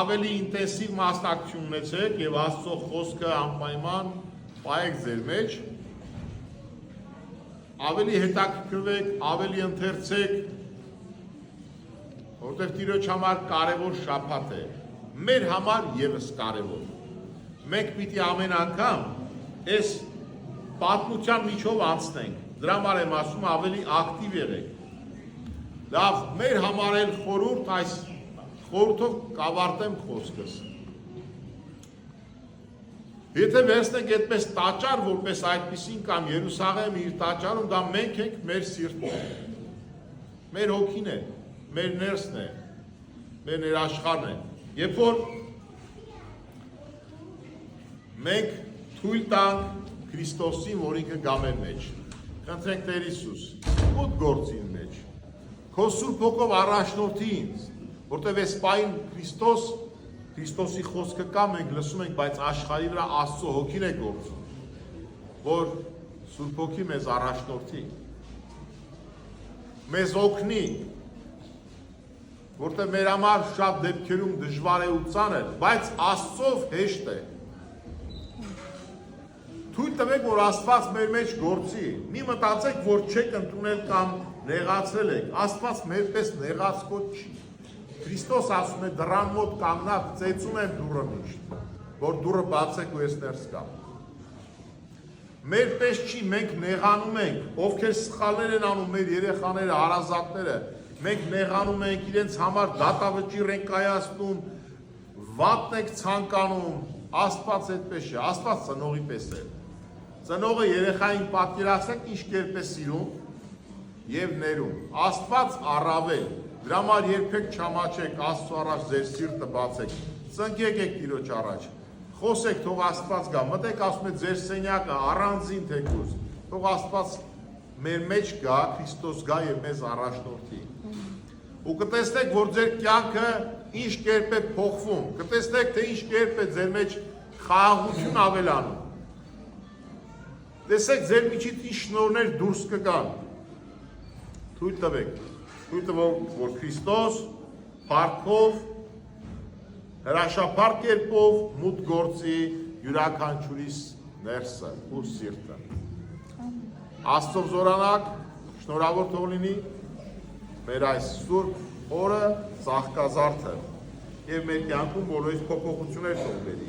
ավելի ինտենսիվ մասնակցություն ունեցեք եւ Աստծո խոսքը անպայման պայեք ձեր մեջ, ավելի հետաքրքրվեք, ավելի ընթերցեք, որտեղ Տիրոջ համար կարևոր շաբաթ է, մեր համար եւս կարևոր։ Մենք պիտի ամեն անգամ այս պատմության միջով անցնենք, դրա համար եմ ասում ավելի ակտիվ եղեք։ Լավ, մեր համար էլ խորհուրդ այս խորհուրդով կավարտեմ խոսքս։ Եթե վերցնենք այդպես տաճար, որպես այդպիսին կամ Երուսաղեմը իր տաճարում, դա մենք ենք մեր սիրտում, մեր հոգին է, մեր ներսն է, մեր ներաշխարհն է։ Երբ որ մենք թույլ տանք Քրիստոսին, որ ինքը գա մեր մեջ, խնդրենք Տեր Հիսուս, ո՞տ գործին մեջ, քո Սուրբ Հոգով առաջնորդի ինձ, որտեղ այս պահին Քրիստոսի խոսքը կա, մենք լսում ենք, բայց աշխարհի վրա Աստծո հոգին է գործում, որ Սուրբ Հոգի մեզ առաջնորդի, մեզ օգնի, որտեղ մեր համար շատ դեպքերում դժվար է ու ծանր, բայց Աստծով հեշտ է։ Թույլ տվեք, որ Աստված մեր մեջ գործի, մի մտածեք, որ չեք ընդունել կամ նեղացրել եք, Աստված մեր պես նեղացկոտ չի։ Քրիստոս ասում է դռան մոտ կանգնած ծեծում եմ դուռը միշտ, որ դուռը բացեք ու ես ներս գամ։ Մեր պես չի, մենք նեղանում ենք, ովքեր սխալներ են անում մեր երեխաները, հարազատները, մենք նեղանում ենք, իրենց համար դատավճիռ են կայացնում, վատն ենք ցանկանում, Աստված այդպես չէ, Աստված ծնողի պես է։ Ծնողը երեխային պատկերացրեք ինչ կերպ է սիրում եւ ներում։ Աստված առավել, դրա համար երբեք չամաչեք Աստծո առաջ ձեր սիրտը բացեք։ Ծնկեք եք Տիրոջ առաջ։ Խոսեք, թող Աստված գա։ Մտեք, ասում է ձեր սենյակը առանձին թեկուզ։ Թող Աստված մեր մեջ գա, Քրիստոս գա եւ մեզ առաջնորդի։ Ու կտեսնեք, որ ձեր կյանքը ինչ կերպ է փոխվում։ Կտեսնեք, թե ինչ կերպ է ձեր մեջ խաղաղություն ավելանում։ Տեսեք, ձեր միջից ինչ շնորհներ դուրս կգան։ Թույլ տվեք, թույլ տվեք, որ Քրիստոս փառքով, հրաշափառ կերպով մուտք գործի յուրաքանչյուրիս ներսը ու սիրտը։ Աստծո զորանակ, շնորհավոր թող լինի մեր այս սուրբ օրը, ծաղկազարդը եւ մեր կյանքում բոլորից փոփոխություններ թող բերի։